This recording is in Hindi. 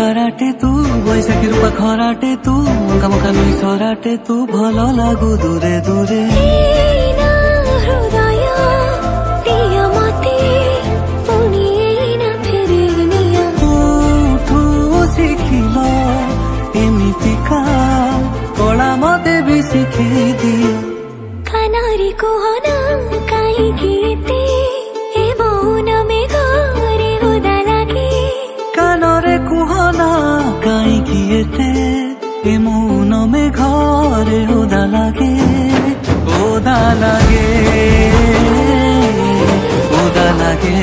ताराटे तू बैशाखी रूपा खराटे तू मुखा मुखा नुई सराटे तू भल लागू दूरे दूरे कला मते भी शिखी दियो कानारी कुहना काई गीते ए मौन में घरे होदा लागे कानरे कुहना काई गीते ए मौन में घरे होदा लागे होदा लागे होदा लागे।